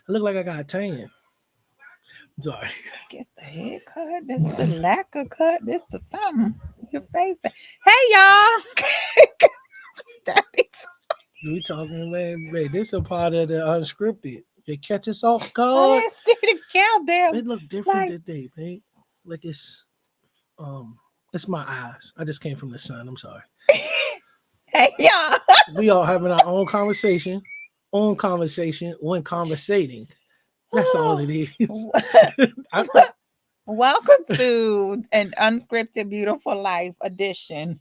I look like I got a tan. Sorry. Guess the haircut, this the lack of cut, this the something. Your face. Hey y'all. Stop it. We talking, man. Man, this a part of the unscripted. They catch us off I guard. didn't see the countdown. It look different Like, today, man. Like um it's my eyes. I just came from the sun. I'm sorry. hey y'all. We all having our own conversation, when conversating. That's all it is. I, Welcome to an unscripted beautiful life edition.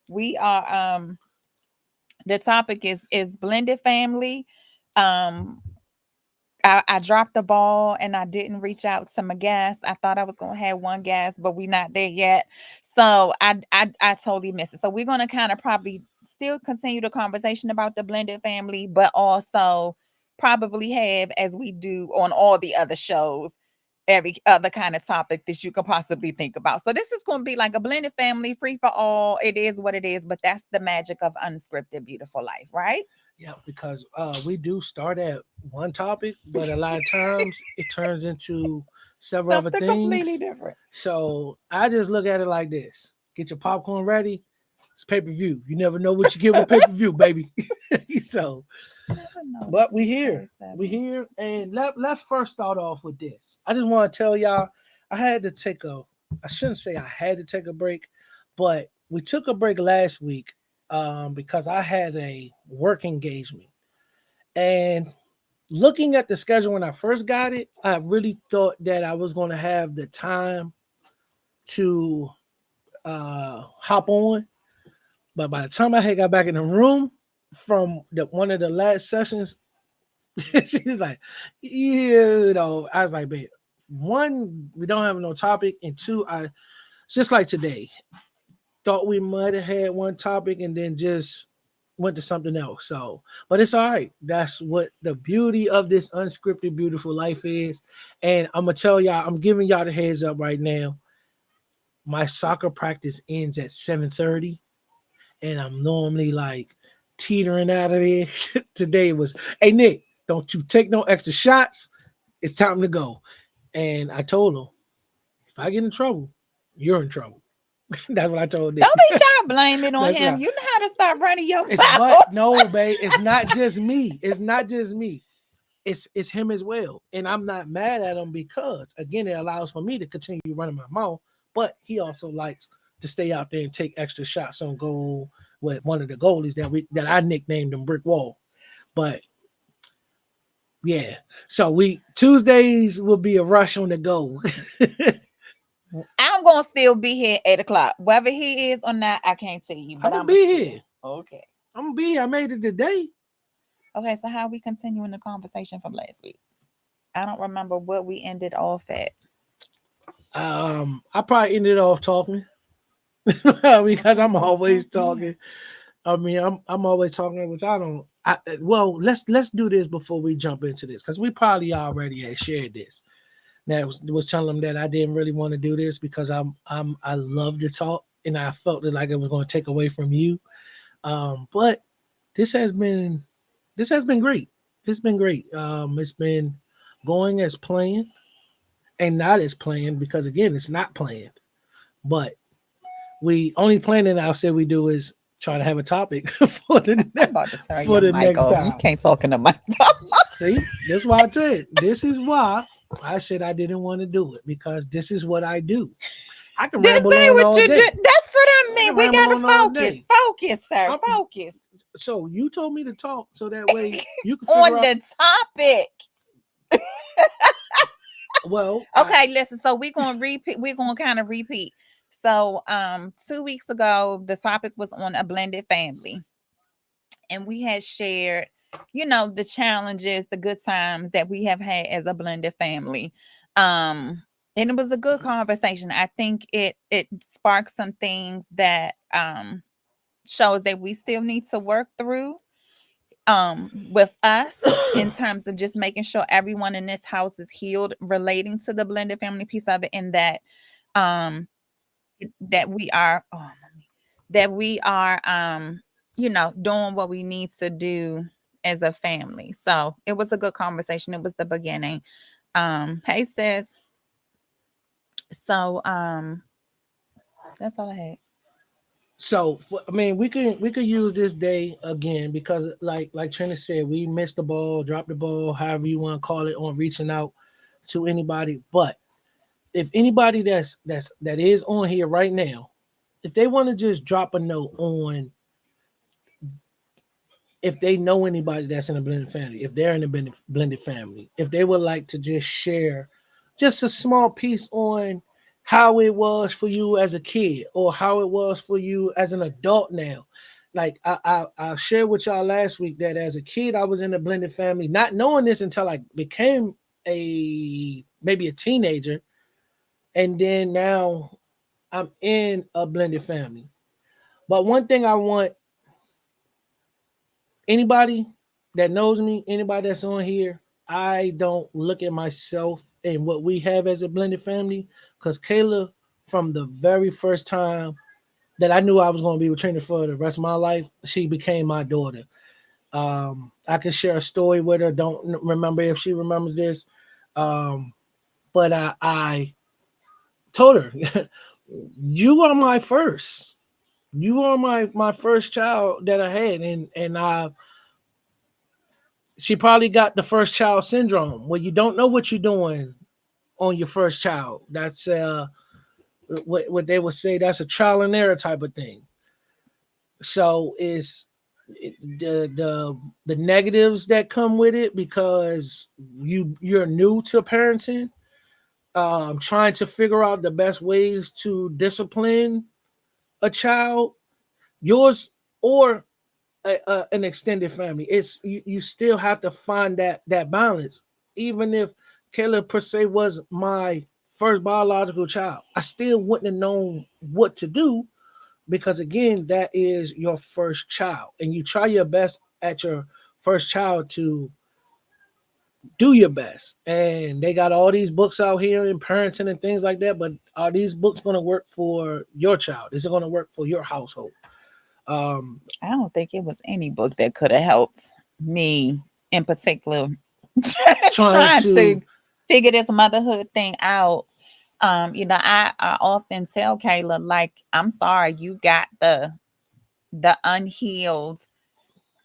We are the topic is blended family. Um I dropped the ball and I didn't reach out to my guest. I thought I was gonna have one guest, but we're not there yet. So I totally missed it. So we're gonna kind of probably still continue the conversation about the blended family, but also probably have, as we do on all the other shows, every other kind of topic that you could possibly think about. So this is going to be like a blended family, free for all. It is what it is, but that's the magic of unscripted beautiful life, right? yeah, because we do start at one topic, but a lot of times it turns into several other Something completely things. different. So I just look at it like this: get your popcorn ready. It's pay per view. You never know what you get with pay per view, baby. So, Never noticed but we this here, past we sevens. here, and let's first start off with this. I just want to tell y'all, I had to take a. I shouldn't say I had to take a break, but we took a break last week because I had a work engagement, and looking at the schedule when I first got it, I really thought that I was going to have the time to hop on. But by the time I had got back in the room from the one of the last sessions, she's like, I was like, babe, one, we don't have no topic, and two, I just like today, thought we might have had one topic and then just went to something else. So, but it's all right. That's what the beauty of this unscripted, beautiful life is. And I'm gonna tell y'all, I'm giving y'all the heads up right now. My soccer practice ends at 7:30, and I'm normally like teetering out of there. Today was, hey Nick, don't you take no extra shots. It's time to go. And I told him, if I get in trouble, you're in trouble. That's what I told Nick. Don't be trying to blame it on That's him. right. You know how to start running your It's mouth. but no, babe. It's not just me. It's not just me. It's him as well. And I'm not mad at him because again, it allows for me to continue running my mouth. But he also likes to stay out there and take extra shots on goal with one of the goalies that I nicknamed him Brick Wall. But yeah, so we Tuesdays will be a rush on the goal. I'm gonna still be here at 8 o'clock. Whether he is or not, I can't tell you, I'm but gonna I'ma be still. here. Okay. I'm gonna be here. I made it today. Okay, so how are we continuing the conversation from last week? I don't remember what we ended off at. I probably ended off talking because Okay, I'm well always talk then. talking. I mean, I'm always talking, which I don't. Well, let's do this before we jump into this because we probably already had shared this. That was telling them that I didn't really want to do this because I love to talk and I felt it like it was going to take away from you. But this has been this has been great. It's been great. It's been going as planned and not as planned because again, it's not planned. But we only planning I said we do is try to have a topic for I'm about to turn for your the mic next off. You time. can't talk in the mic. See, that's why I said this is why I said I didn't want to do it because this is what I do. I can This ramble ain't on what all you do. day. That's what I I mean. can We ramble gotta on all focus. day. Focus, sir. I'm, Focus. so you told me to talk so that way you can figure On out. the topic. Well, Okay, listen. So we're gonna repeat. We're gonna kind of repeat. So 2 weeks ago, the topic was on a blended family, and we had shared, the challenges, the good times that we have had as a blended family. And it was a good conversation. I think it sparked some things that shows that we still need to work through with us in terms of just making sure everyone in this house is healed relating to the blended family piece of it, and um that we are that we are doing what we need to do as a family. So it was a good conversation. It was the beginning. Hey sis. So that's all I had. So I mean, we could use this day again because, like Trina said, we missed the ball, dropped the ball, however you want to call it, on reaching out to anybody. But if anybody that is on here right now, if they want to just drop a note on if they know anybody that's in a blended family, if they're in a blended family, if they would like to just share just a small piece on how it was for you as a kid or how it was for you as an adult now. Like I shared with y'all last week that as a kid I was in a blended family, not knowing this until I became a maybe a teenager, and then now I'm in a blended family. But one thing I want anybody that knows me, anybody that's on here, I don't look at myself and what we have as a blended family because Kayla, from the very first time that I knew I was going to be with Trina for the rest of my life, she became my daughter. I can share a story with her. Don't remember if she remembers this, um, but I told her, "You are my first. You are my first child that I had," and she probably got the first child syndrome where you don't know what you're doing on your first child. That's what they would say. That's a trial and error type of thing. So it's the negatives that come with it because you're new to parenting, trying to figure out the best ways to discipline a child, yours or an extended family. It's you still have to find that balance. Even if Caleb per se was my first biological child, I still wouldn't have known what to do because again, that is your first child, and you try your best at your first child to do your best. And they got all these books out here in parenting and things like that, but are these books going to work for your child? Is it going to work for your household? Um, I don't think it was any book that could have helped me in particular trying trying to to figure this motherhood thing out. I often tell Kayla, like, I'm sorry, you got the unhealed,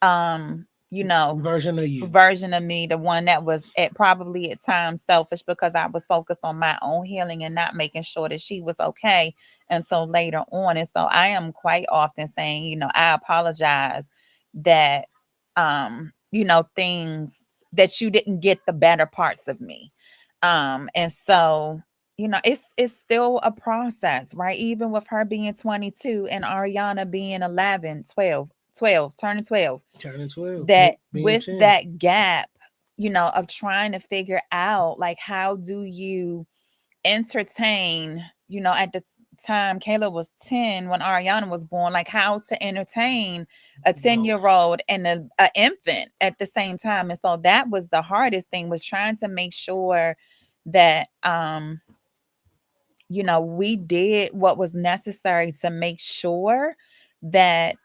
um, you know, version of you. version of me, the one that was at probably at times selfish because I was focused on my own healing and not making sure that she was okay until later on. And so I am quite often saying, I apologize that things that you didn't get the better parts of me. And so it's still a process, right? Even with her being 22 and Ariana being 11, 12, turning 12, Turning 12, that being with 10. that gap, of trying to figure out, like, how do you entertain, at the time Kayla was 10 when Ariana was born, like how to entertain a 10-year Both. old and a infant at the same time. And so that was the hardest thing, was trying to make sure that we did what was necessary to make sure that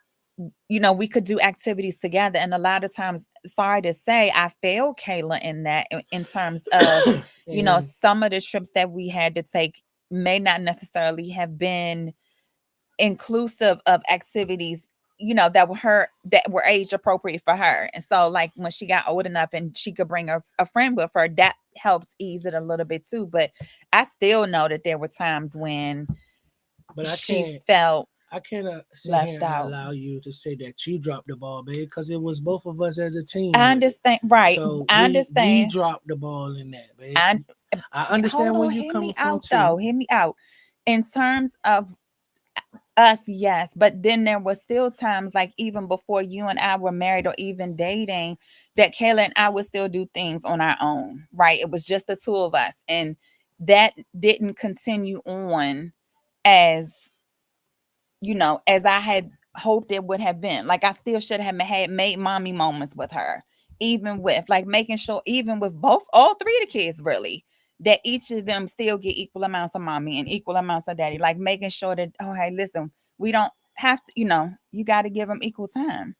we could do activities together. And a lot of times, sorry to say, I failed Kayla in that, in terms of, And some of the trips that we had to take may not necessarily have been inclusive of activities, that were age appropriate for her. And so, like, when she got old enough and she could bring a friend with her, that helped ease it a little bit too. But I still know that there were times when but she felt I cannot sit here left and out. allow you to say that you dropped the ball, babe, because it was both of us as a team I with it. understand, right? So I we understand. dropped the ball in that, babe. I I Hold understand where on, you hear me coming from out though. too. Hear me out. In terms of us, yes, but then there was still times, like even before you and I were married or even dating, that Kayla and I would still do things on our own, right? It was just the two of us, and that didn't continue on as as I had hoped it would have been. Like, I still should have had made mommy moments with her, even with, like, making sure, even with all three of the kids, really, that each of them still get equal amounts of mommy and equal amounts of daddy. Like, making sure that, oh, hey, listen, we don't have to, you got to give them equal time.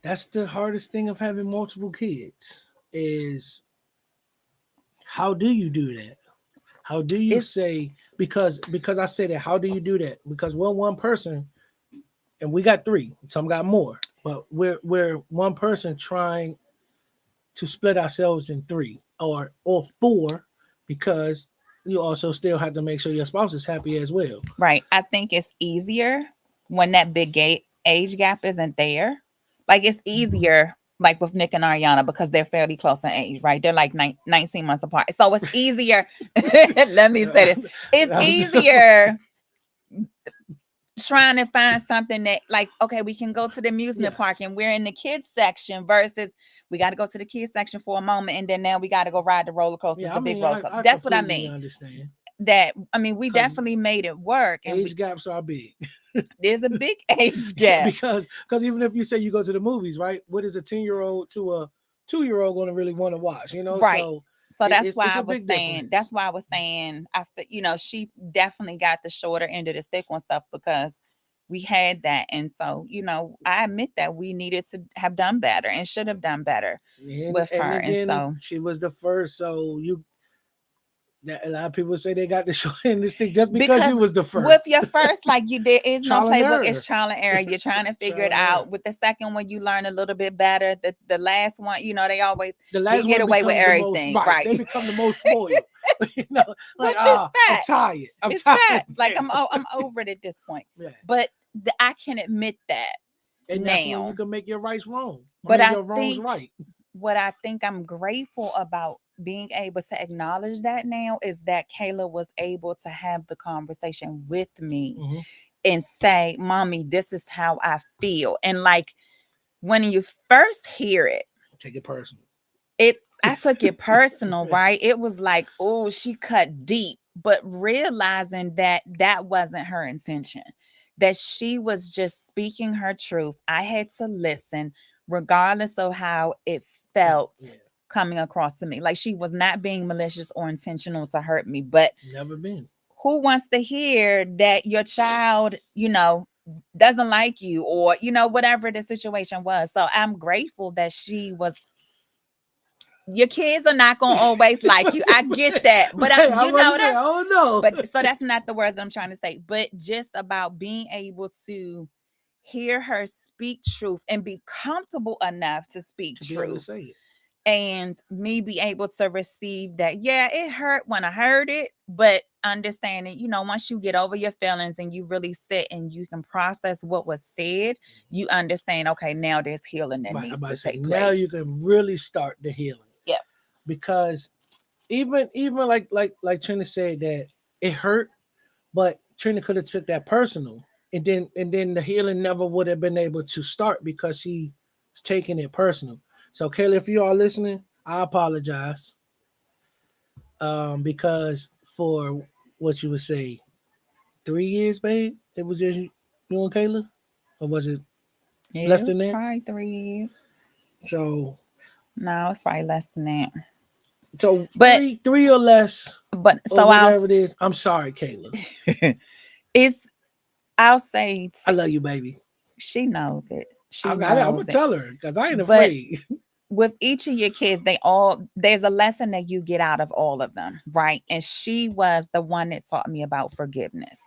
That's the hardest thing of having multiple kids is how do you do that? How do you It's say because I say that how do you do that? Because we're one person and we got three, some got more, but we're one person trying to split ourselves in three or four because you also still have to make sure your spouse is happy as well. right. I think it's easier when that age gap isn't there. Like it's easier, like with Nick and Ariana, because they're fairly close in age, right? They're like 19 months apart. So it's easier. Let me say this. It's easier trying to find something that like okay we can go to the amusement park Yes. and we're in the kids section versus we got to go to the kids section for a moment and then now we got to go ride the roller coasters, Yeah, the I big mean, roller coaster. I That's what I completely mean. understand That I mean we because definitely made it work and age gaps are big. there's a big age gap. Because even if you say you go to the movies, right? What is a 10-year-old to a 2-year-old going to really want to watch? You know, Right. so So that's it's why I a was big saying difference. she definitely got the shorter end of the stick on stuff because we had that. And so, I admit that we needed to have done better and should have done better with And her. And again, so she was the first, so you a lot of people say they got the short end of the stick just because because you was the with first. your first, like there is no Trial and playbook, it's error. trial and error. You're trying to figure Trial it and error. out. With the second one, you learn a little bit better. The last one, they always The you last get one away with becomes the most everything, right. right? They become the most spoiled. you know, like Which is I'm facts. tired. I'm It's tired facts. Like now. I'm over it at this point. Yeah. But I can admit that And that's when you now. can make your rights wrong. I But mean I your wrongs think right. what I think I'm grateful about being able to acknowledge that now is that Kayla was able to have the conversation with me Hmm. and say, Mommy, this is how I feel. And like when you first hear it, Take it personal. I took it personal, Yeah. right? It was like, oh, she cut deep, but realizing that that wasn't her intention, that she was just speaking her truth. I had to listen, regardless of how it Felt, felt yeah. coming across to me. Like she was not being malicious or intentional to hurt me, but Never been. who wants to hear that your child, doesn't like you or, whatever the situation was? So I'm grateful that she was your kids are not gonna always like you. I get that, but Man, I'm about to say, that. oh no. But so that's not the words that I'm trying to say. But just about being able to hear her speak truth and be comfortable enough to speak To be able to truth, say it. and me be able to receive that. Yeah, it hurt when I heard it, but understanding, once you get over your feelings and you really sit and you can process what was said, you understand. Okay, now there's healing that Right. I'm needs about to to say take now place. you can really start the healing. Yeah. Because even like Trina said that it hurt, but Trina could have took that personal. And then the healing never would have been able to start because she's taking it personal. So Kayla, if you are listening, I apologize. Because for what you would say, 3 years, babe, it was just you and Kayla? Or was it Yeah, less it than was that? probably 3 years. So No, it's probably less than that. so But three or less or so whatever it is. I'm sorry, Kayla. it's I'll say I love you, baby. she knows it. I She got it. I'm knows gonna it. tell her because I ain't But afraid. with each of your kids, there's a lesson that you get out of all of them, right? And she was the one that taught me about forgiveness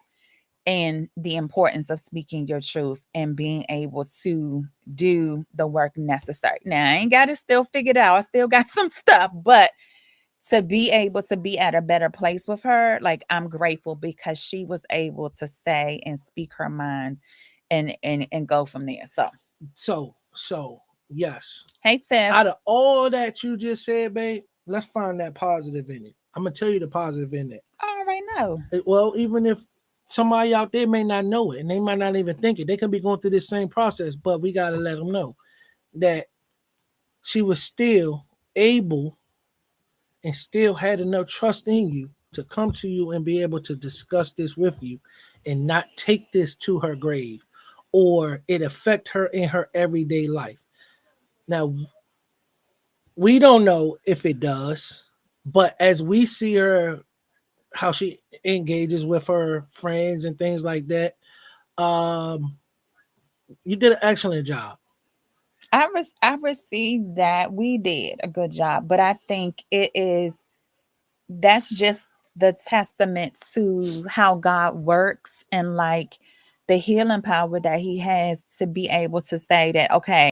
and the importance of speaking your truth and being able to do the work necessary. Now, I ain't got it still figured out. I still got some stuff, but to be able to be at a better place with her, like I'm grateful because she was able to say and speak her mind and go from there. So, So yes. hey Out Tiff, of all that you just said, babe, let's find that positive in it. I'm gonna tell you the positive in it. I already know. Well, even if somebody out there may not know it and they might not even think it, they can be going through this same process. But we gotta let them know that she was still able and still had enough trust in you to come to you and be able to discuss this with you and not take this to her grave or it affect her in her everyday life. Now, we don't know if it does, but as we see her, how she engages with her friends and things like that, um, you did an excellent job. I received that. We did a good job, but I think that's just the testament to how God works and like the healing power that He has to be able to say that, okay,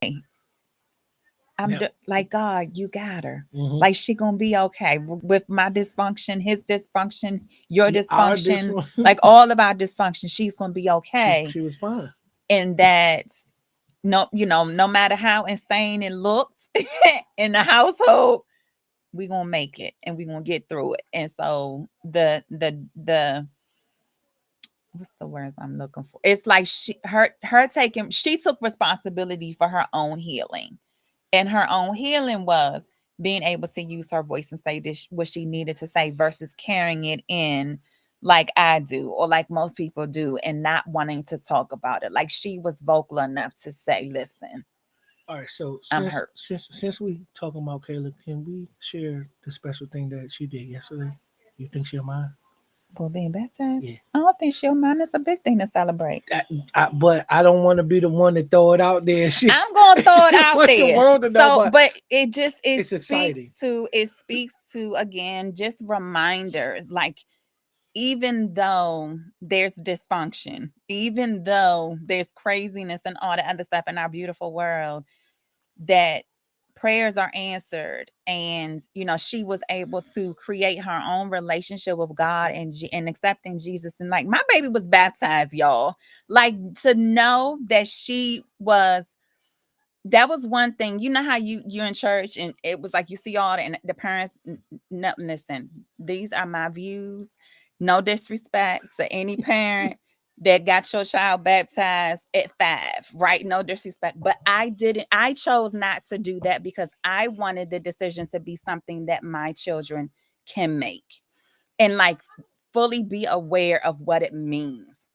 Yeah. like, God, you got her. Mm-hmm. Like she gonna be okay with my dysfunction, his dysfunction, your Yeah, our dysfunction, different. like all of our dysfunction. She's gonna be okay, She was fine. and that no, no matter how insane it looked in the household, we gonna make it and we gonna get through it. And so the what's the words I'm looking for? It's like she took responsibility for her own healing. And her own healing was being able to use her voice and say this what she needed to say versus carrying it in like I do or like most people do and not wanting to talk about it. Like she was vocal enough to say, listen, All right. So I'm since hurt. since since we talking about Kayla, can we share the special thing that she did yesterday? You think she'll mind? For being baptized. Yeah. I don't think she'll mind. It's a big thing to celebrate. But I don't want to be the one to throw it out there. I'm gonna throw it She out want the there. world to know, So, but but it just it's exciting. it speaks to again just reminders like even though there's dysfunction, even though there's craziness and all the other stuff in our beautiful world, that prayers are answered and she was able to create her own relationship with God and accepting Jesus and like my baby was baptized, y'all. Like to know that she was that was one thing. You know how you're in church and it was like you see all and the parents. No, listen, these are my views. No disrespect to any parent that got your child baptized at 5, right? No disrespect, but I didn't. I chose not to do that because I wanted the decision to be something that my children can make and like fully be aware of what it means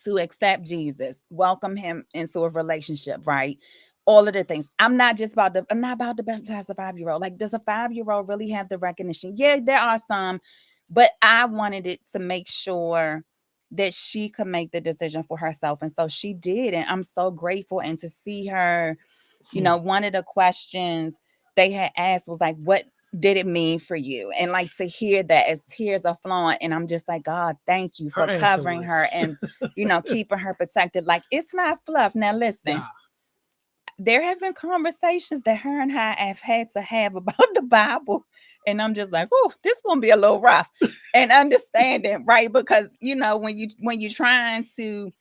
to accept Jesus, welcome him into a relationship, right? All of the things. I'm not about to baptize a 5-year-old. Like, does a 5-year-old really have the recognition? Yeah, there are some, but I wanted it to make sure that she could make the decision for herself. And so she did. And I'm so grateful. And to see her, Hmm. one of the questions they had asked was like, what did it mean for you? And like to hear that as tears are flowing. And I'm just like, God, thank you Her for answer covering her was, and, keeping her protected. Like, it's not fluff. Now, listen, "Nah, there have been conversations that her and I have had to have about the Bible. And I'm just like, oh, this gonna be a little rough. And understanding, right? Because when you're trying to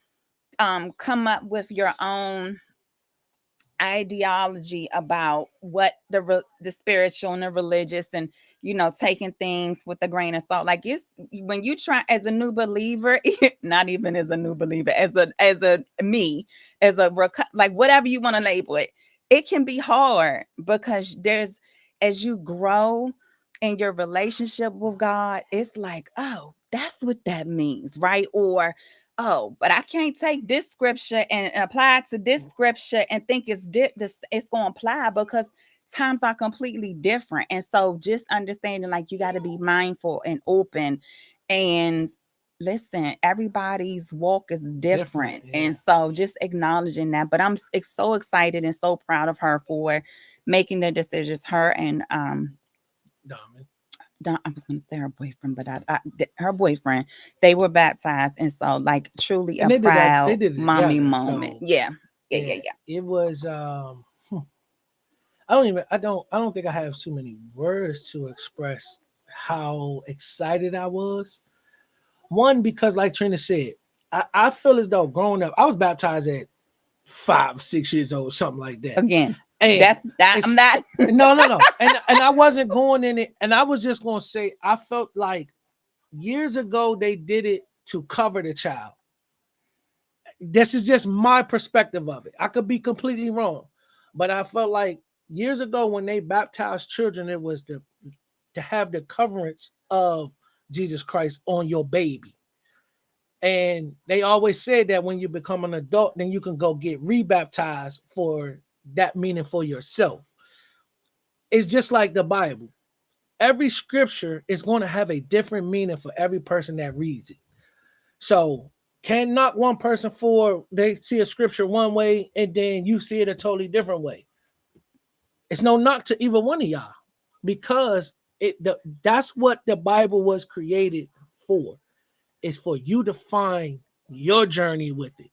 come up with your own ideology about what the spiritual and the religious and taking things with a grain of salt, like it's when you try as a new believer, not even as a new believer, as a me, like whatever you want to label it, it can be hard because there's as you grow in your relationship with God, it's like, oh, that's what that means, right? Or oh, but I can't take this scripture and apply it to this scripture and think it's going to apply because times are completely different. And so just understanding like you got to be mindful and open and listen, everybody's walk is different." different. Yeah. And so just acknowledging that, but so excited and so proud of her for making the decisions, her and Diamond. I was going to say her boyfriend, but her boyfriend, they were baptized. And so, like, truly And a they did that. They proud did it mommy together. moment. So Yeah. Yeah. Yeah. yeah, Yeah. it was. I don't think I have too many words to express how excited I was. One, because like Trina said, I feel as though growing up, I was baptized at 5, 6 years old, something like that. Again, And that's that. I'm it's not. no. And I wasn't going in it, and I was just gonna say I felt like years ago they did it to cover the child. This is just my perspective of it. I could be completely wrong, but I felt like years ago when they baptized children, it was to have the coverance of Jesus Christ on your baby. And they always said that when you become an adult, then you can go get rebaptized for that meaning for yourself. It's just like the Bible. Every scripture is going to have a different meaning for every person that reads it. So Can't knock one person for they see a scripture one way and then you see it a totally different way. It's no knock to either one of y'all because that's what the Bible was created for. It's for you to find your journey with it.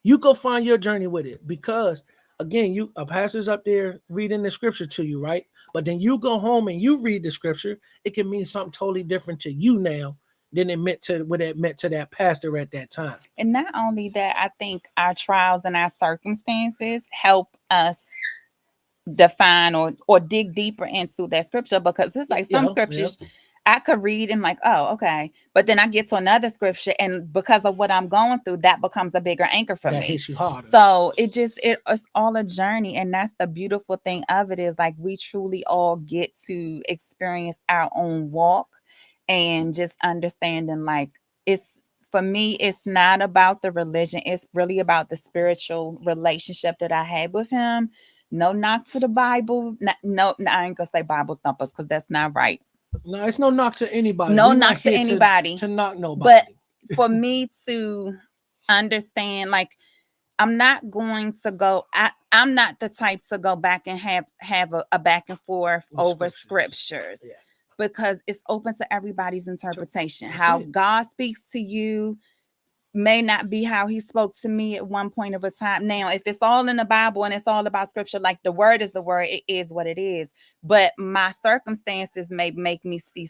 You go find your journey with it because again, you a pastor's up there reading the scripture to you, right? But then you go home and you read the scripture, it can mean something totally different to you now than it meant to what it meant to that pastor at that time. And not only that, I think our trials and our circumstances help us define or dig deeper into that scripture, because it's like some Yeah, yeah. scriptures I could read and like, oh, okay. But then I get to another scripture, and because of what I'm going through, that becomes a bigger anchor for That me. hits you harder. So it's all a journey. And that's the beautiful thing of it, is like we truly all get to experience our own walk and just understanding like it's for me, it's not about the religion. It's really about the spiritual relationship that I had with him. No knock to the Bible. No, I ain't gonna say Bible thumpers because that's not right. No, it's no knock to anybody. No We're not knock to here anybody. to knock But nobody. for me to understand, like, I'm not going to go. I'm not the type to go back and have a back and forth With over scriptures. scriptures, Yeah. because it's open to everybody's interpretation. That's How it. God speaks to you may not be how he spoke to me at one point of a time. Now, if it's all in the Bible and it's all about scripture, like the word is the word, it is what it is. But my circumstances may make me see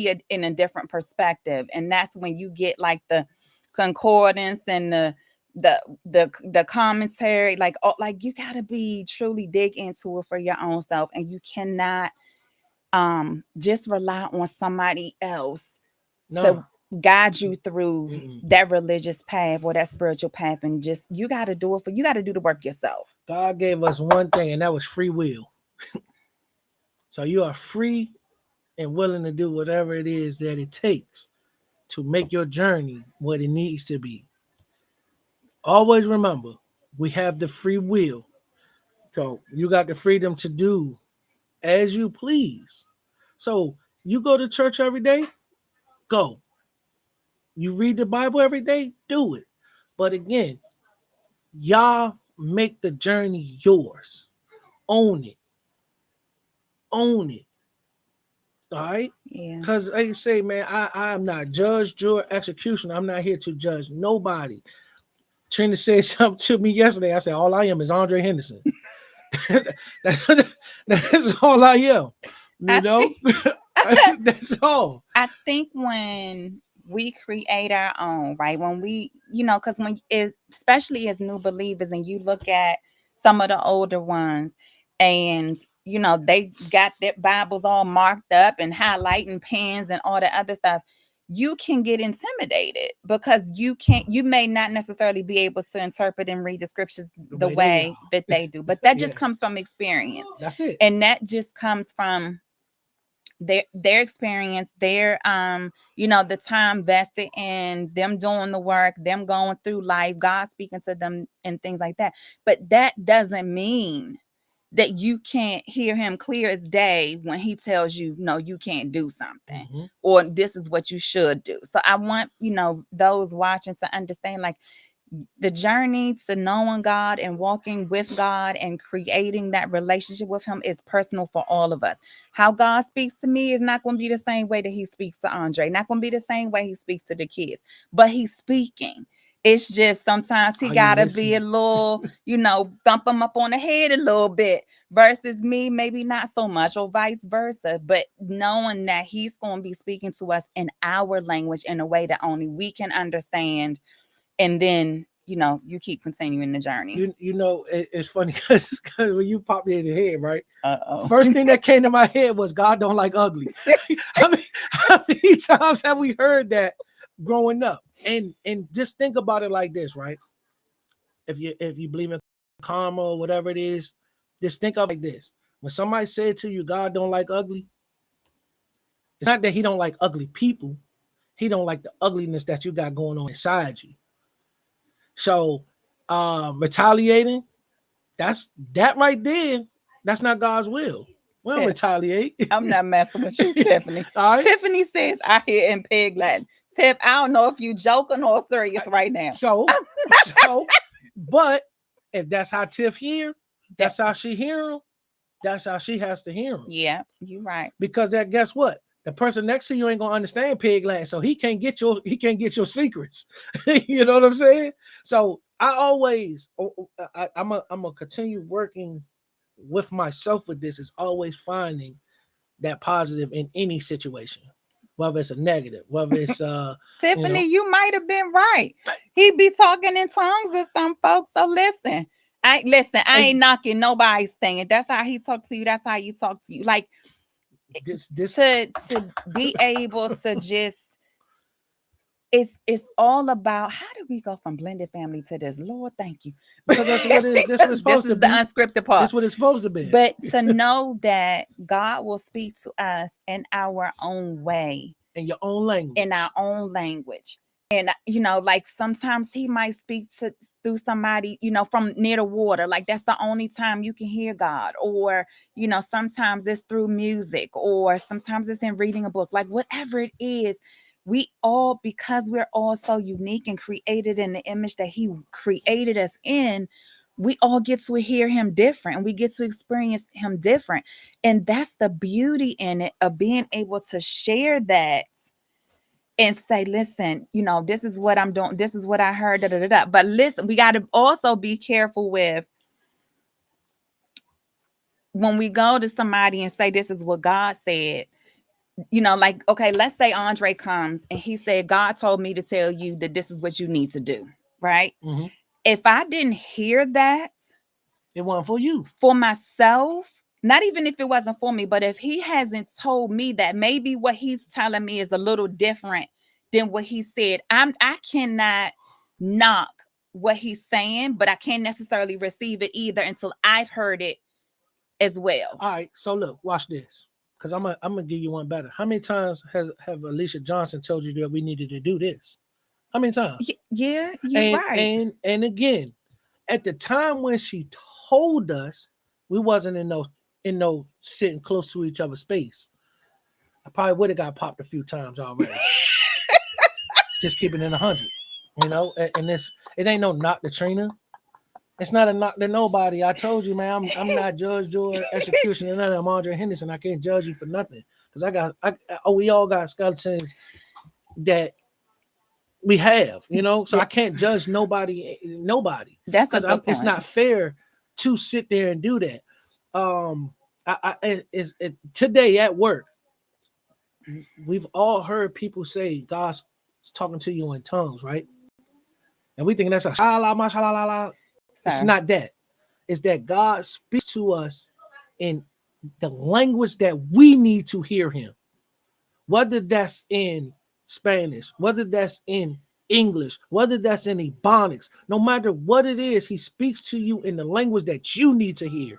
it in a different perspective. And that's when you get like the concordance and the commentary, like, oh, like you gotta be truly dig into it for your own self. And you cannot just rely on somebody else No. to guide you through Mm-mm. that religious path or that spiritual path. And just you got to do it for you got to do the work yourself. God gave us one thing, and that was free will. So you are free and willing to do whatever it is that it takes to make your journey what it needs to be. Always remember, we have the free will. So you got the freedom to do as you please. So you go to church every day, go. You read the Bible every day, do it. But again, y'all make the journey yours. Own it. Own it. All right? Yeah. Because like I say, man, I am not judge, juror, executioner. I'm not here to judge nobody. Trina said something to me yesterday. I said, all I am is Andre Henderson. That's all I am. You I know? think That's all. I think when we create our own, right? When we, because especially as new believers, and you look at some of the older ones, and they got their Bibles all marked up and highlighting pens and all the other stuff. You can get intimidated because you may not necessarily be able to interpret and read the scriptures the The way they way are. that they do, but that just Yeah. comes from experience, That's it. and that just comes from their experience, their the time vested in them doing the work, them going through life, God speaking to them and things like that. But that doesn't mean that you can't hear him clear as day when he tells you no, you can't do something, Mm-hmm. or this is what you should do. So I want those watching to understand, like, the journey to knowing God and walking with God and creating that relationship with him is personal for all of us. How God speaks to me is not going to be the same way that he speaks to Andre, not going to be the same way he speaks to the kids, but he's speaking. It's just sometimes he Are you gotta be a listening? little, thump him up on the head a little bit, versus me, maybe not so much, or vice versa. But knowing that he's going to be speaking to us in our language in a way that only we can understand, and then you keep continuing the journey. It's funny because when you pop me in the head, right? Uh-oh. First thing that came to my head was God don't like ugly. I mean, how many times have we heard that growing up? And just think about it like this, right? If you believe in karma or whatever it is, just think of it like this. When somebody said to you, God don't like ugly, it's not that he don't like ugly people. He don't like the ugliness that you got going on inside you. So retaliating, that right there, that's not God's will. We don't Tiff, retaliate. I'm not messing with you, Tiffany. All right. Tiffany says I hear in pig Latin. Tip, I don't know if you joking or serious right now. So, but if that's how Tiff hear, That, that's how she hear him. That's how she has to hear him. yeah, you right. Because that, guess what? The person next to you ain't gonna understand pig Latin, so he can't get your secrets. You know what I'm saying? So I always, I'm gonna continue working with myself with this. Is always finding that positive in any situation, whether it's a negative, whether it's you Tiffany, know, you might have been right. He be talking in tongues to some folks. So listen. I ain't and knocking nobody's thing. And that's how he talk to you. That's how you talk to you. Like this to be able to just it's all about how do we go from blended family to this? Lord, thank you. because that's what it is. This what it's Because this supposed to is the be. unscripted part. This what it's supposed to be. But to know that God will speak to us in our own way, In your own language. in our own language. And like sometimes he might speak to through somebody, from near the water. Like that's the only time you can hear God. Or, sometimes it's through music, or sometimes it's in reading a book, like whatever it is. We all, because we're all so unique and created in the image that he created us in, we all get to hear him different, and we get to experience him different. And that's the beauty in it, of being able to share that and say, listen, this is what I'm doing. This is what I heard. Da, da, da, da. But listen, we got to also be careful with when we go to somebody and say, this is what God said. Like, okay, let's say Andre comes and he said, God told me to tell you that this is what you need to do. Right. Mm-hmm. If I didn't hear that, it wasn't for you. For myself, not even if it wasn't for me, but if he hasn't told me that, maybe what he's telling me is a little different than what he said, I cannot knock what he's saying, but I can't necessarily receive it either until I've heard it as well. All right, so look, watch this, because I'm gonna give you one better. How many times have Alicia Johnson told you that we needed to do this? How many times? Yeah, you're and right. and again, at the time when she told us, we wasn't in no sitting close to each other space. I probably would have got popped a few times already. Just keeping it 100, and it ain't no knock to Trina. It's not a knock to nobody. I told you, man, I'm not judge, jury, executioner, none of them. I'm Andre Henderson. I can't judge you for nothing, because we all got skeletons that we have, so I can't judge nobody, That's a because good it's point. not fair to sit there and do that. Today at work, we've all heard people say God's talking to you in tongues, right? And we think that's a shala mashalala. It's Sir. not that. It's that God speaks to us in the language that we need to hear him. Whether that's in Spanish, whether that's in English, whether that's in Ebonics, no matter what it is, he speaks to you in the language that you need to hear.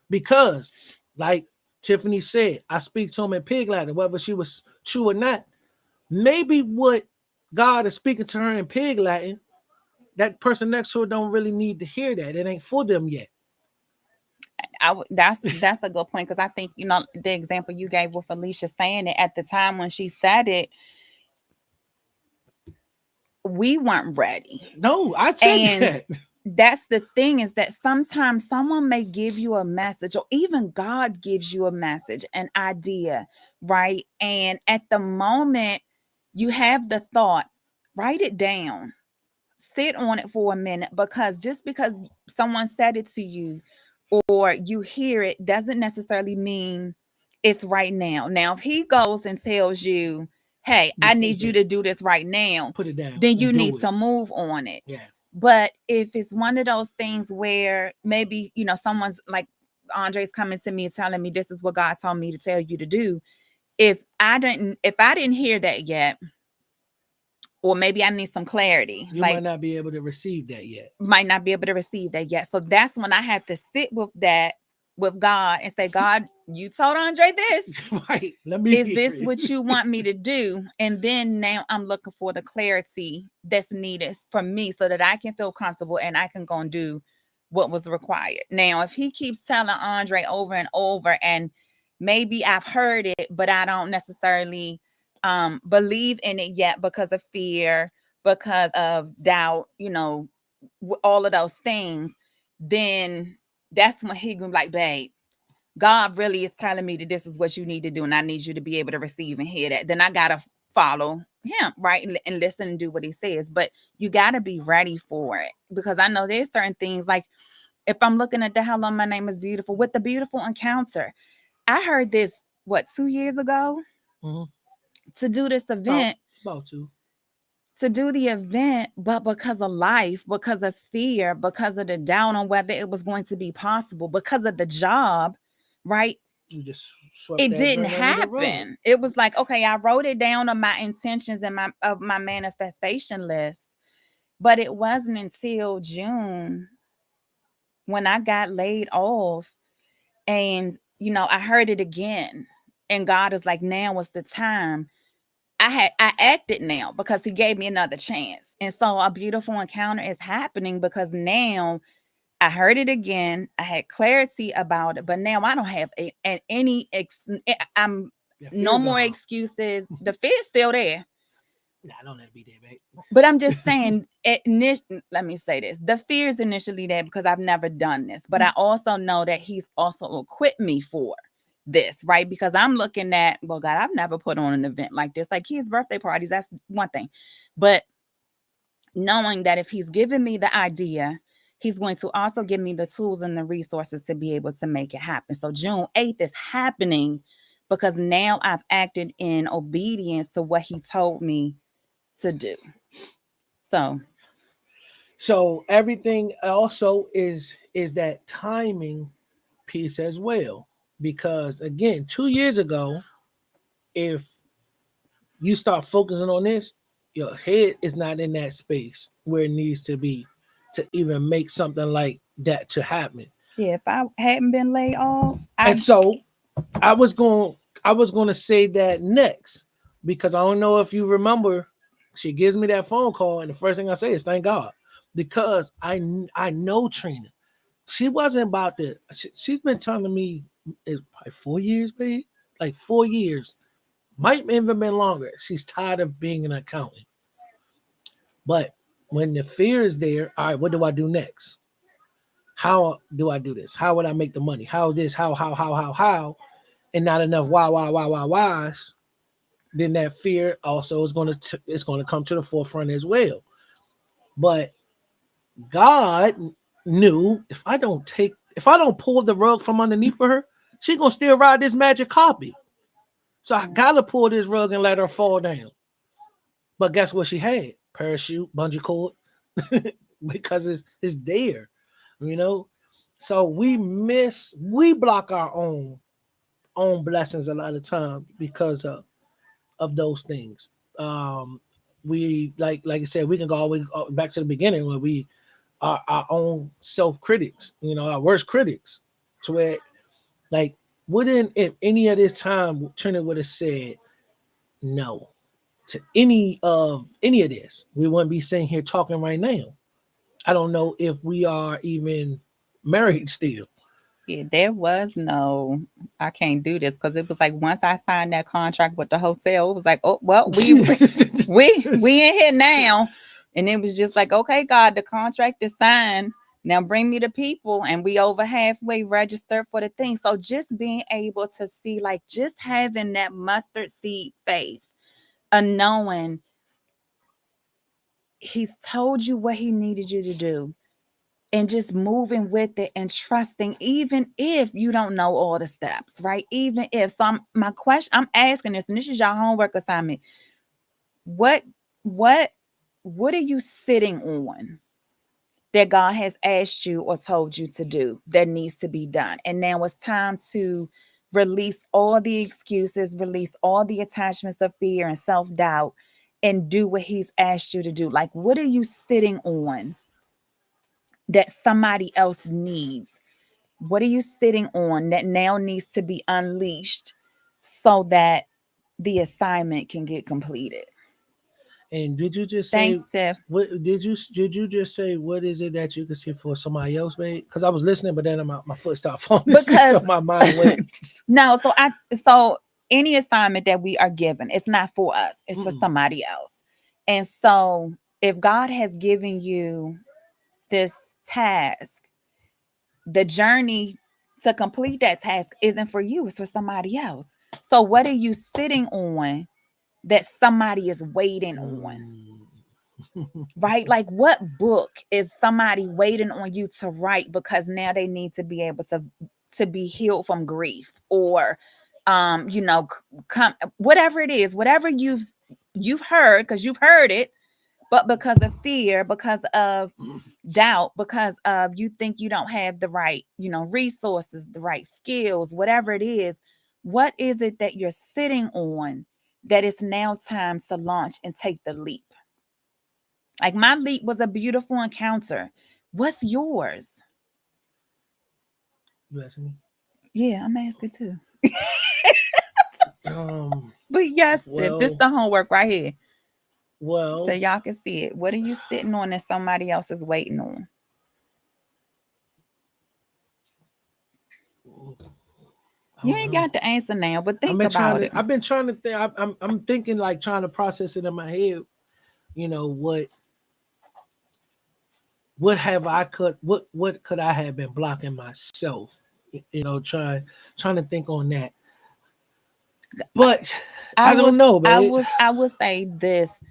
Because, like Tiffany said, I speak to him in pig Latin, whether she was true or not. Maybe what God is speaking to her in pig Latin, that person next to her don't really need to hear that. It ain't for them yet. That's a good point, because I think the example you gave with Alicia saying it at the time when she said it, we weren't ready. No, I said And that. that's the thing, is that sometimes someone may give you a message, or even God gives you a message, an idea, right? And at the moment you have the thought, write it down, sit on it for a minute, because just because someone said it to you or you hear it doesn't necessarily mean it's right now. Now, if he goes and tells you, hey, I need you to do this right now, Put it down then and you need do it. to move on it. Yeah. But if it's one of those things where maybe, someone's like Andre's coming to me telling me this is what God told me to tell you to do. If I didn't hear that yet, or maybe I need some clarity, You like might not be able to receive that yet. might not be able to receive that yet. So that's when I have to sit with that with God and say, God, you told Andre this. Right. Let me Is hear this it. what you want me to do? And then now I'm looking for the clarity that's needed for me so that I can feel comfortable and I can go and do what was required. Now, if he keeps telling Andre over and over, and maybe I've heard it, but I don't necessarily believe in it yet because of fear, because of doubt, all of those things, then that's when he gonna be like, babe, God really is telling me that this is what you need to do, and I need you to be able to receive and hear that. Then I gotta follow him, right, and listen and do what he says. But you gotta be ready for it, because I know there's certain things like if I'm looking at the Hello, My Name is Beautiful with the Beautiful Encounter. I heard this 2 years ago Mhm. to do this About event, about to. to do the event, but because of life, because of fear, because of the doubt on whether it was going to be possible, because of the job, right? You just swept It that didn't joint under the rug. happen. It was like, okay, I wrote it down on my intentions and my manifestation list, but it wasn't until June when I got laid off, and I heard it again, and God is like, now was the time. I acted now because he gave me another chance. And so a beautiful encounter is happening because now I heard it again. I had clarity about it, but now I don't have I'm Yeah, fear no more gone. excuses. The fear's still there. Nah, don't let it be there, babe. But I'm just saying, let me say this. The fear is initially there because I've never done this, but I also know that he's also equipped me for this, right? Because I'm looking at, well, God, I've never put on an event like this, like kids' birthday parties. That's one thing. But knowing that if he's given me the idea, he's going to also give me the tools and the resources to be able to make it happen. So June 8th is happening because now I've acted in obedience to what he told me to do. So So everything also is that timing piece as well. Because again, 2 years ago, if you start focusing on this, your head is not in that space where it needs to be to even make something like that to happen. yeah, if I hadn't been laid off, And so I was going I was going to say that next because I don't know if you remember she gives me that phone call and the first thing I say is thank God because I know Trina. She wasn't about to she's been telling me it's probably 4 years, babe. Like 4 years. Might even been longer. She's tired of being an accountant. But when the fear is there, all right, what do I do next? How do I do this? How would I make the money? How this? How? And not enough whys. Then that fear also is it's going to come to the forefront as well. But God knew if I don't pull the rug from underneath for her, she gonna still ride this magic carpet. So I gotta pull this rug and let her fall down. But guess what she had? Parachute, bungee cord, because it's there, you know. So we block our own blessings a lot of time because of those things. We like I said, we can go all the way back to the beginning where we are our own self critics, our worst critics. To where like wouldn't if any of this time Trina would have said no to any of this, we wouldn't be sitting here talking right now. I don't know if we are even married still. yeah, there was no, I can't do this because it was like once I signed that contract with the hotel, it was like, oh well, we in here now, and it was just like, okay, God, the contract is signed. Now bring me the people, and we over halfway registered for the thing. So just being able to see, like, just having that mustard seed faith, and knowing He's told you what He needed you to do and just moving with it and trusting, even if you don't know all the steps, right? Even if my question, I'm asking this, and this is your homework assignment. What, what, what are you sitting on that God has asked you or told you to do that needs to be done? And now it's time to release all the excuses, release all the attachments of fear and self doubt, and do what He's asked you to do. Like, what are you sitting on that somebody else needs? What are you sitting on that now needs to be unleashed so that the assignment can get completed? And did you just say Thanks, Tiff. what did you just say what is it that you can see for somebody else, babe? Because I was listening, but then my foot stopped falling asleep, so Because my mind went. no, so any assignment that we are given, it's not for us, it's for Mm-mm. somebody else. And so if God has given you this task, the journey to complete that task isn't for you, it's for somebody else. So what are you sitting on that somebody is waiting on? Mm. Right? Like what book is somebody waiting on you to write because now they need to be able to be healed from grief, or come whatever it is, whatever you've heard, because you've heard it, but because of fear, because of doubt, because of you think you don't have the right, resources, the right skills, whatever it is, what is it that you're sitting on that it's now time to launch and take the leap? Like my leap was a beautiful encounter. What's yours? You asking me? Yeah, I'm asking too. Um. But yes, Sip, this Well. the homework right here. So Well. y'all can see it. What are you sitting on that somebody else is waiting on? I You don't ain't know. got the answer now, but think about it. I've been trying to think. I'm thinking, like, trying to process it in my head. You know what have I could what could I have been blocking myself? Trying to think on that. But I I don't was know, I man. was I will say this.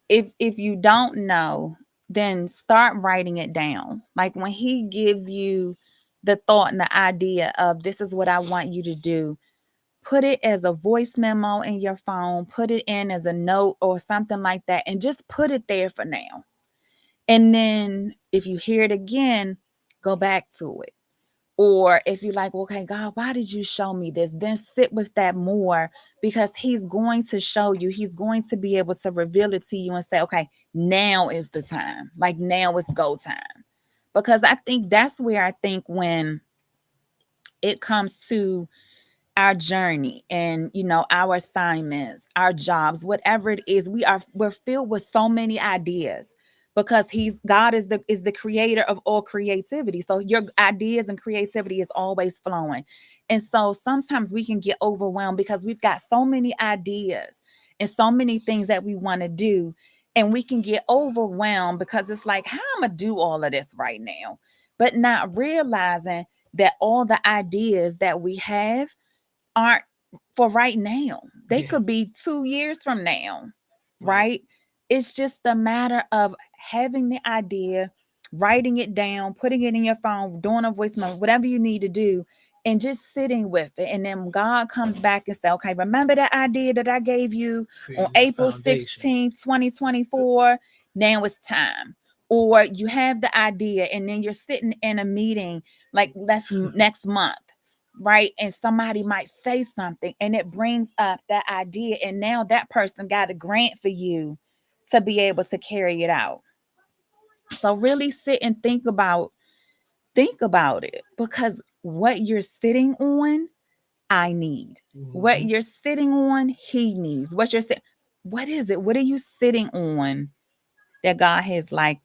If you don't know, then start writing it down. Like when he gives you the thought and the idea of this is what I want you to do, put it as a voice memo in your phone, put it in as a note or something like that, and just put it there for now. And then if you hear it again, go back to it. Or if you're like, okay, God, why did you show me this? Then sit with that more, because he's going to show you, he's going to be able to reveal it to you and say, okay, now is the time. Like now is go time. Because I think that's where I think when it comes to our journey and our assignments, our jobs, whatever it is, we're filled with so many ideas, because he's God is the creator of all creativity. So your ideas and creativity is always flowing. And so sometimes we can get overwhelmed because we've got so many ideas and so many things that we want to do, and we can get overwhelmed because it's like, how am I gonna do all of this right now? But not realizing that all the ideas that we have aren't for right now. They Yeah. could be 2 years from now, Right. right? It's just a matter of having the idea, writing it down, putting it in your phone, doing a voice memo, whatever you need to do, and just sitting with it. And then God comes back and say, okay, remember that idea that I gave you on Creating that April foundation. 16th, 2024? Now it's time. Or you have the idea and then you're sitting in a meeting like next month, right? And somebody might say something and it brings up that idea. And now that person got a grant for you to be able to carry it out. So really sit and think about it, because what you're sitting on, I need. What Hmm. you're sitting on, he needs. What is it? What are you sitting on that God has like,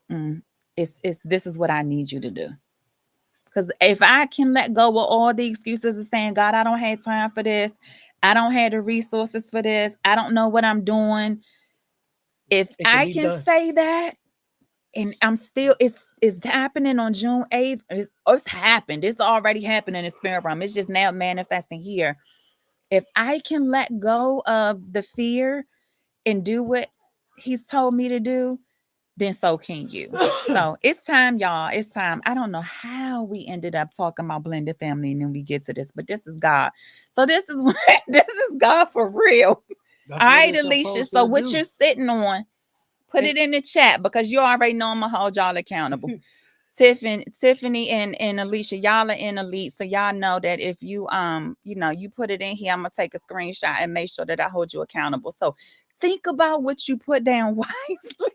it's this is what I need you to do? Because if I can let go of all the excuses of saying, God, I don't have time for this, I don't have the resources for this, I don't know what I'm doing. If It can I be can done. say that, and I'm still, it's happening on June 8th. It's happened. It's already happened in the spirit realm. It's just now manifesting here. If I can let go of the fear and do what he's told me to do, then so can you. So it's time, y'all. It's time. I don't know how we ended up talking about blended family and then we get to this, but this is God. So this is what this is God for real. That's All what right, it's Alicia. supposed So to what do. you're sitting on, put And it in the chat, because you already know I'm gonna hold y'all accountable. Tiffany and Alicia, y'all are in elite. So y'all know that if you you put it in here, I'm gonna take a screenshot and make sure that I hold you accountable. So think about what you put down wisely.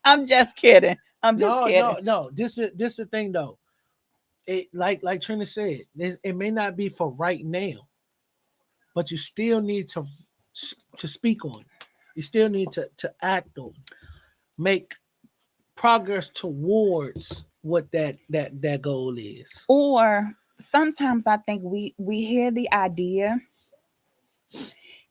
I'm just kidding. I'm just no, kidding. no, no. This is the thing though. It like Trina said, it may not be for right now, but you still need to speak on it. You still need to act on it. Make progress towards what that goal is. Or sometimes I think we hear the idea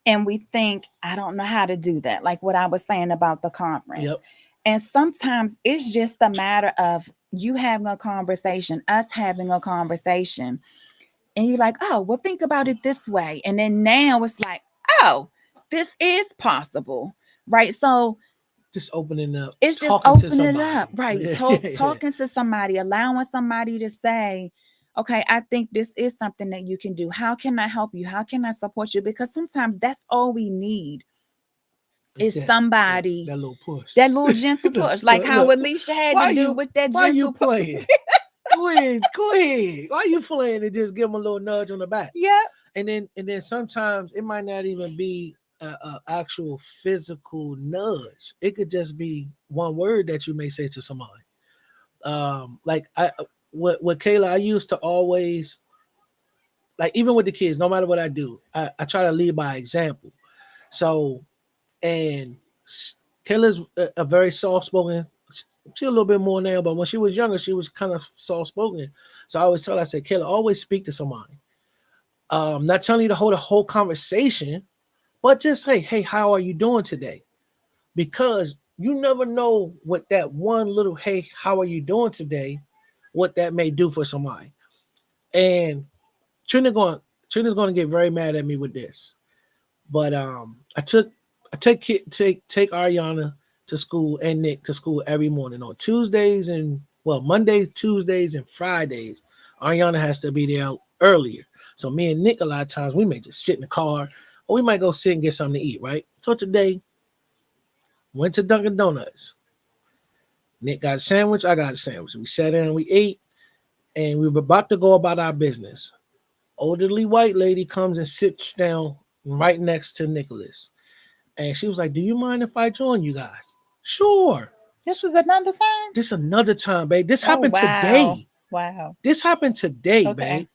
And we think, I don't know how to do that. Like what I was saying about the conference. Yep. And sometimes it's just a matter of you having a conversation, us having a conversation. And you're like, oh, well, think about it this way. And then now it's like, oh, this is possible. Right. So Just opening up, it's just talking to opening it up. somebody. Right. Yeah, yeah. Talking to somebody, allowing somebody to say, okay, I think this is something that you can do. How can I help you? How can I support you? Because sometimes that's all we need It's is that, somebody, that little push. that little gentle look, push, like look, how look. Alicia had to Why do you with that why you gentle push. playing? Go ahead, go ahead. Why you playing and just give them a little nudge on the back? Yeah. And then sometimes it might not even be a actual physical nudge. It could just be one word that you may say to somebody. Like I with Kayla, I used to always, like, even with the kids, no matter what I do, I try to lead by example. So, and Kayla's a very soft spoken. She a little bit more now, but when she was younger, she was kind of soft spoken. So I always tell her, I said, Kayla, always speak to somebody. Not telling you to hold a whole conversation, but just say, hey, how are you doing today? Because you never know what that one little, hey, how are you doing today, what that may do for somebody. And Trina going Trina's going to get very mad at me with this. But I take Ariana to school and Nick to school every morning on Tuesdays and, well, Mondays, Tuesdays, and Fridays. Ariana has to be there earlier. So me and Nick, a lot of times we may just sit in the car, or we might go sit and get something to eat, right? So today went to Dunkin' Donuts. Nick got a sandwich, I got a sandwich. We sat down, we ate, and we were about to go about our business. Elderly white lady comes and sits down right next to Nicholas. And she was like, do you mind if I join you guys? Sure. This is another time. This another time, babe. This Oh happened wow. today. Wow. This happened today, Okay. babe.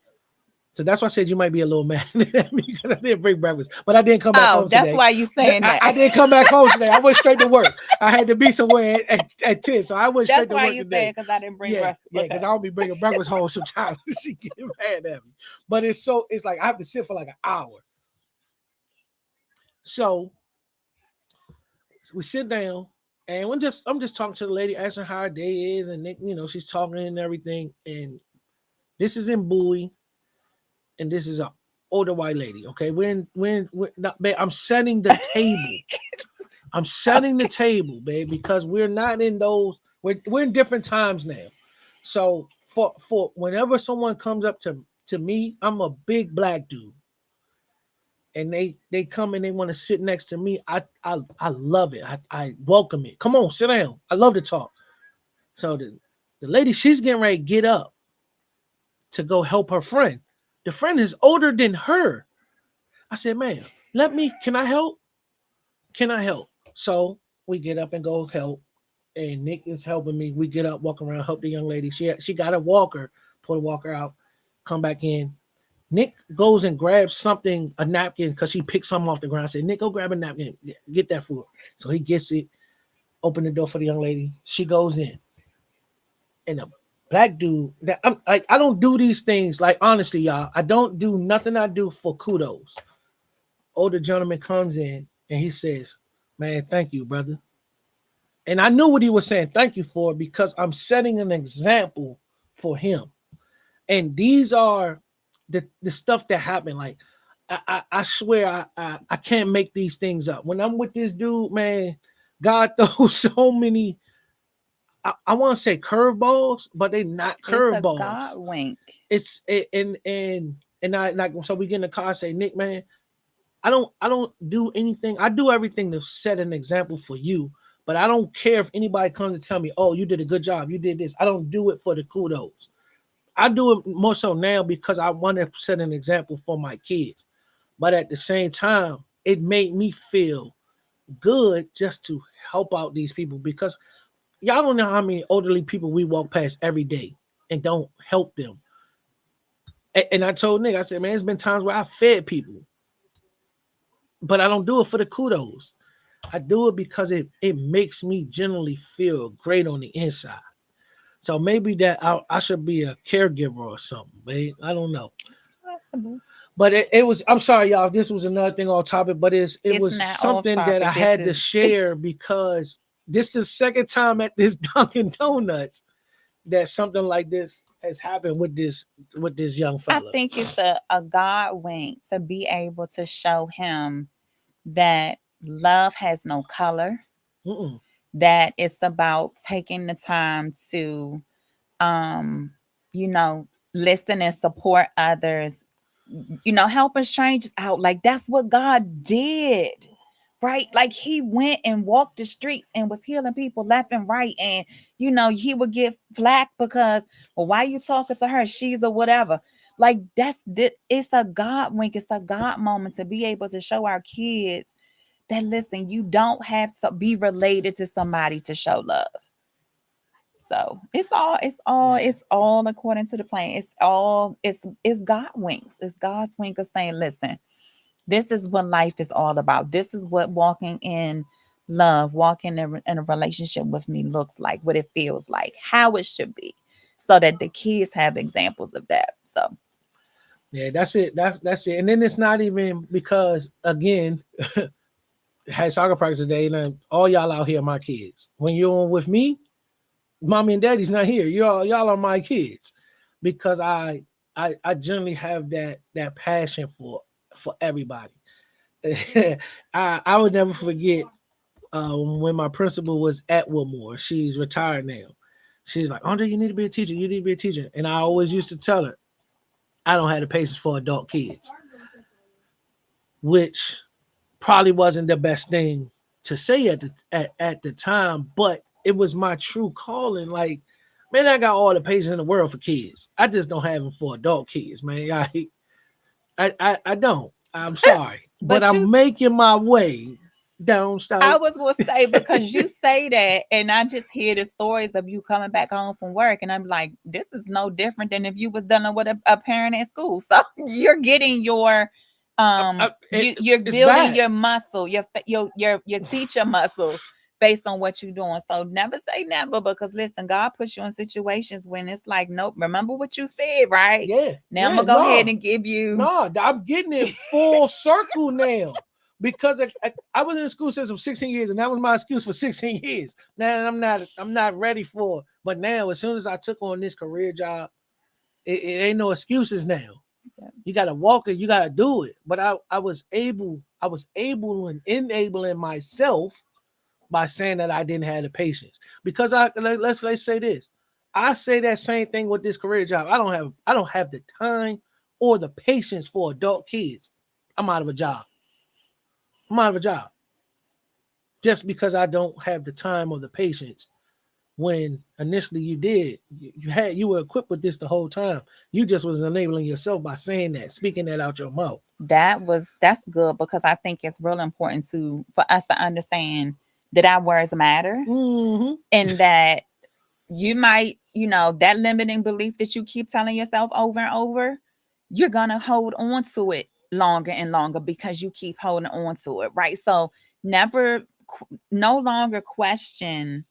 So that's why I said you might be a little mad at me because I didn't bring breakfast. But I didn't come back Oh, home that's today. why you saying that. I didn't come back home today. I went straight to work. I had to be somewhere at 10. So I went That's straight to why work you saying today. because I didn't bring Yeah, breakfast. yeah, because Okay. I don't be bringing breakfast home sometimes. She get mad at me. But it's like I have to sit for like an hour. So we sit down and I'm just talking to the lady, asking how her day is, and she's talking and everything. And this is in Bowie, and this is a older white lady. Okay, we're not, babe, I'm setting the table. I'm setting the Okay. table, babe, because we're not in those. We're in different times now. So for whenever someone comes up to me, I'm a big black dude, and they come and they want to sit next to me. I love it. I welcome it. Come on, sit down. I love to talk. So the lady, she's getting ready to get up to go help her friend. The friend is older than her. I said, man, can I help? Can I help? So we get up and go help. And Nick is helping me. We get up, walk around, help the young lady. She got a walker, pull the walker out, come back in. Nick goes and grabs something, a napkin, because she picked something off the ground. I said, Nick, go grab a napkin. Get that for her. So he gets it, open the door for the young lady. She goes in. And a black dude, that I'm like, I don't do these things. Like, honestly, y'all, I don't do nothing I do for kudos. Older gentleman comes in and he says, man, thank you, brother. And I knew what he was saying, thank you for, because I'm setting an example for him. And these are the stuff that happened. Like, I swear I can't make these things up. When I'm with this dude, man, God throws so many, I want to say curveballs, but they not It's a God curveballs. wink. And I like, so we get in the car, I say, Nick, man, I don't do anything. I do everything to set an example for you, but I don't care if anybody comes to tell me, "Oh, you did a good job. You did this." I don't do it for the kudos. I do it more so now because I want to set an example for my kids. But at the same time, it made me feel good just to help out these people, because y'all don't know how many elderly people we walk past every day and don't help them. And I told Nick, I said, man, there's been times where I fed people, but I don't do it for the kudos. I do it because it makes me generally feel great on the inside. So maybe that I should be a caregiver or something, babe. I don't know. It's possible. But it was. I'm sorry, y'all. If this was another thing on topic, but it It's was not off something that I topic. This had to is share because this is the second time at this Dunkin' Donuts that something like this has happened with this young I fella. think it's a God wink to be able to show him that love has no color, Mm-mm. that it's about taking the time to um, you know, listen and support others, helping strangers out. Like that's what God did. Right? Like he went and walked the streets and was healing people left and right. And he would get flack because, well, why you talking to her? She's a whatever. Like it's a God wink, it's a God moment to be able to show our kids that listen, you don't have to be related to somebody to show love. So Yeah. it's all according to the plan. It's God winks. It's God's wink of saying, listen, this is what life is all about. This is what walking in love, walking in a relationship with me looks like, what it feels like, how it should be, so that the kids have examples of that. So Yeah, that's it. That's it. And then it's not even because again, had soccer practice today, and all y'all out here are my kids. When you're with me, mommy and daddy's not here. Y'all are my kids because I generally have that passion for everybody. I would never forget when my principal was at Wilmore. She's retired now. She's like, Andre, you need to be a teacher. You need to be a teacher. And I always used to tell her, I don't have the patience for adult kids, which probably wasn't the best thing to say at the time, but it was my true calling. Like, man, I got all the patience in the world for kids. I just don't have them for adult kids, man. I don't. I'm sorry, but but I'm making my way down I south. was gonna say, because you say that, and I just hear the stories of you coming back home from work, and I'm like, this is no different than if you was dealing with a parent at school. So you're getting you're It's building bad. your muscle, your teacher muscle based on what you're doing. So never say never, because listen, God puts you in situations when it's like, nope. Remember what you said, right? Yeah, Now I'm yeah, gonna go ahead no, and give you. no. I'm getting it full circle now because I was in the school system 16 years, and that was my excuse for 16 years. Now I'm not ready for. But now, as soon as I took on this career job, it ain't no excuses now. You gotta walk it, you gotta do it. But I was able and enabling myself by saying that I didn't have the patience. Because let's say this. I say that same thing with this career job. I don't have the time or the patience for adult kids. I'm out of a job. I'm out of a job. Just because I don't have the time or the patience when initially you did. You were equipped with this the whole time. You just was enabling yourself by saying that, speaking that out your mouth. That's good, because I think it's real important to for us to understand that our words matter, Mm-hmm. and that you might, that limiting belief that you keep telling yourself over and over, you're gonna hold on to it longer and longer because you keep holding on to it, right? So never, no longer question,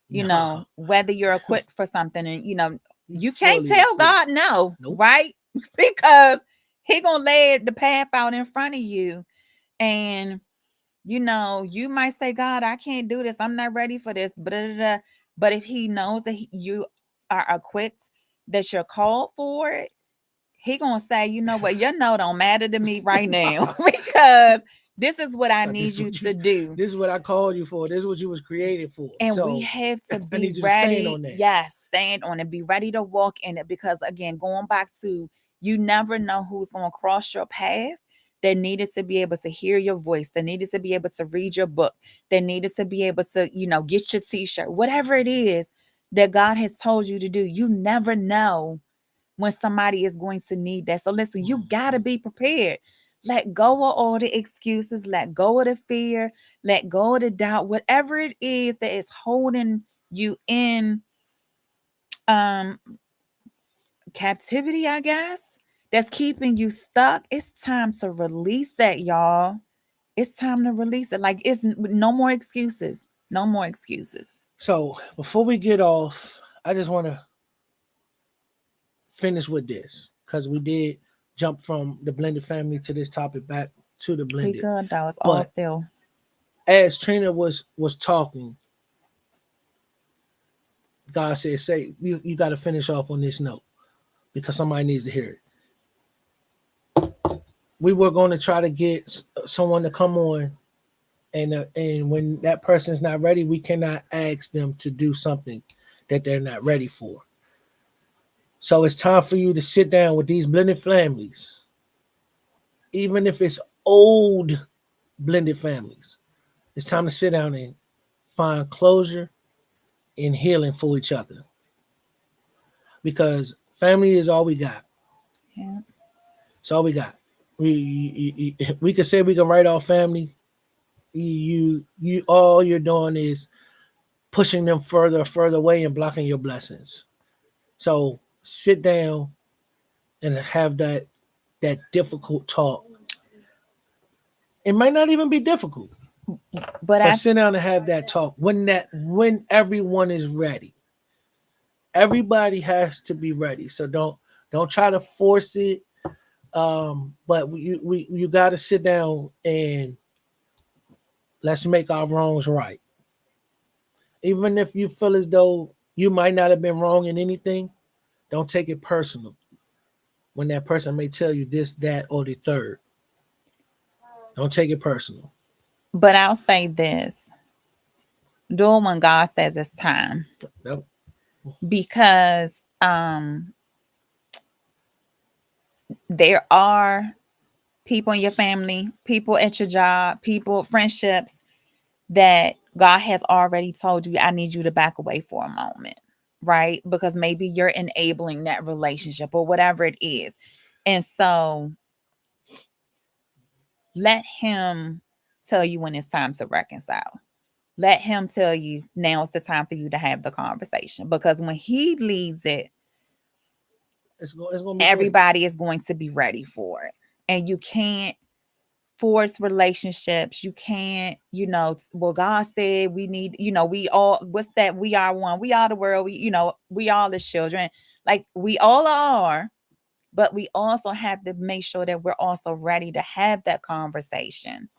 No, whether you're equipped for something, and you you can't fully tell equipped. God no, Nope. right? Because He gonna lay the path out in front of you, and you might say, God, I can't do this. I'm not ready for this. But if He knows that you are equipped, that you're called for it, He gonna say, you know what, your no don't matter to me right now because this is what I This need is you what you. to do. This is what I called you for. This is what you was created for. And we So have to I be need you to stand ready. on that. Yes, stand on it. Be ready to walk in it. Because again, going back to, you never know who's going to cross your path that needed to be able to hear your voice, that needed to be able to read your book, that needed to be able to, get your t-shirt, whatever it is that God has told you to do. You never know when somebody is going to need that. So listen, you got to be prepared. Let go of all the excuses, let go of the fear, let go of the doubt, whatever it is that is holding you in um captivity, I guess, that's keeping you stuck. It's time to release that, y'all. It's time to release it. Like, it's no more excuses. No more excuses. So before we get off, I just want to finish with this because we did. jump from the blended family to this topic back to the We blended. good though. It's all But still. as Trina was talking, God said, "Say you got to finish off on this note because somebody needs to hear it." We were going to try to get someone to come on, and when that person's not ready, we cannot ask them to do something that they're not ready for. So it's time for you to sit down with these blended families, even if it's old blended families. It's time to sit down and find closure and healing for each other because family is all we got. Yeah. It's all we got. We could say we can write off family. You all you're doing is pushing them further away and blocking your blessings. So sit down and have that difficult talk. It might not even be difficult, But but I sit down and have that talk when everyone is ready. Everybody has to be ready. So don't try to force it. But you got to sit down and let's make our wrongs right. Even if you feel as though you might not have been wrong in anything, don't take it personal when that person may tell you this, that, or the third. Don't take it personal. but I'll say this. Do it when God says it's time. Nope. Because there are people in your family, people at your job, people, friendships that God has already told you, I need you to back away for a moment, right? Because maybe you're enabling that relationship or whatever it is. And so let Him tell you when it's time to reconcile. Let Him tell you now is the time for you to have the conversation. Because when He leads it, It's gonna be great. everybody is going to be ready for it. And you can't force relationships. You can't, well, God said we need, we all, what's that? We are one. We are the world. We all the children. Like we all are, but we also have to make sure that we're also ready to have that conversation,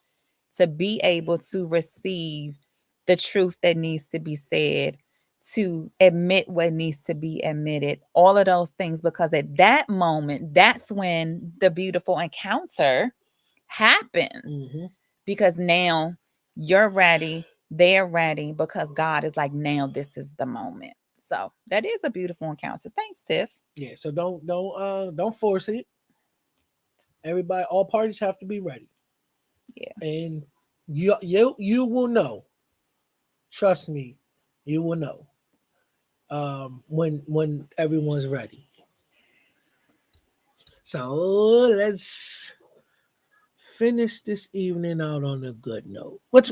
to be able to receive the truth that needs to be said, to admit what needs to be admitted, all of those things, because at that moment, that's when the beautiful encounter happens. Mm-hmm. Because now you're ready, they're ready, because God is like, now this is the moment. So that is a beautiful encounter. Thanks, Tiff. Yeah. So don't force it. Everybody, all parties have to be ready, Yeah. and you will know. Trust me, you will know when everyone's ready. So let's finish this evening out on a good note. What's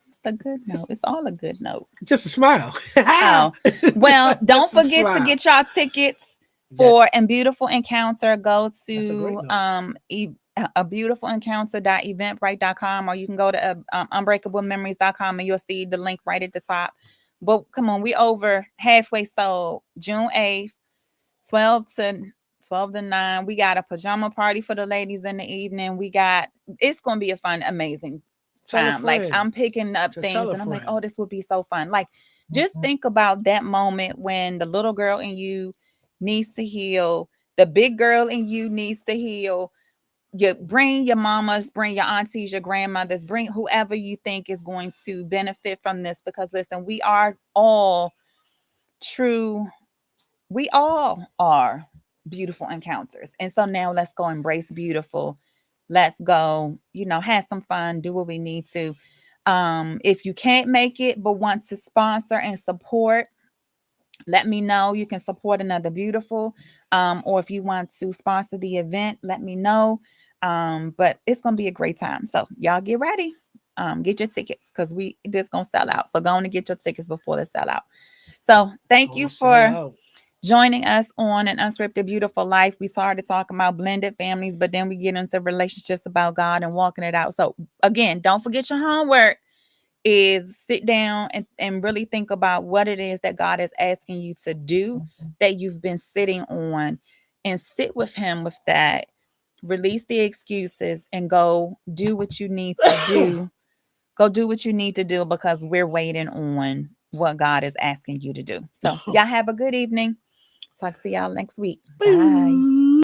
It's the good note. It's all a good note. just a smile? Oh, well, don't Just a forget to smile. get y'all tickets That for a beautiful encounter. Go that's a great to note. a beautiful encounter.eventbrite.com, or you can go to unbreakablememories.com and you'll see the link right at the top. But come on, we over halfway. So June 8th, 12 to 12 to 9. We got a pajama party for the ladies in the evening. It's gonna be a fun, amazing Tell a time. Like friend I'm picking up to tell things a and I'm like, friend. oh, this would be so fun. Like just think about that moment when the little girl in you needs to heal, the big girl in you needs to heal. You bring your mamas, bring your aunties, your grandmothers, bring whoever you think is going to benefit from this, because listen, we are all true, we all are beautiful encounters. And so now let's go embrace beautiful. Let's go, have some fun, do what we need to. If you can't make it but want to sponsor and support, let me know. You can support another beautiful. Or if you want to sponsor the event, let me know. But it's gonna be a great time. So y'all get ready. Get your tickets because we this gonna sell out. So go on and get your tickets before they sell out. So It's thank gonna you sell for out. joining us on An Unscripted Beautiful Life. We started talking about blended families, but then we get into relationships about God and walking it out. So again, don't forget your homework is sit down and really think about what it is that God is asking you to do that you've been sitting on, and sit with him with that release the excuses and go do what you need to do. Go do what you need to do because we're waiting on what God is asking you to do. So, y'all have a good evening. Talk to y'all next week. Bye.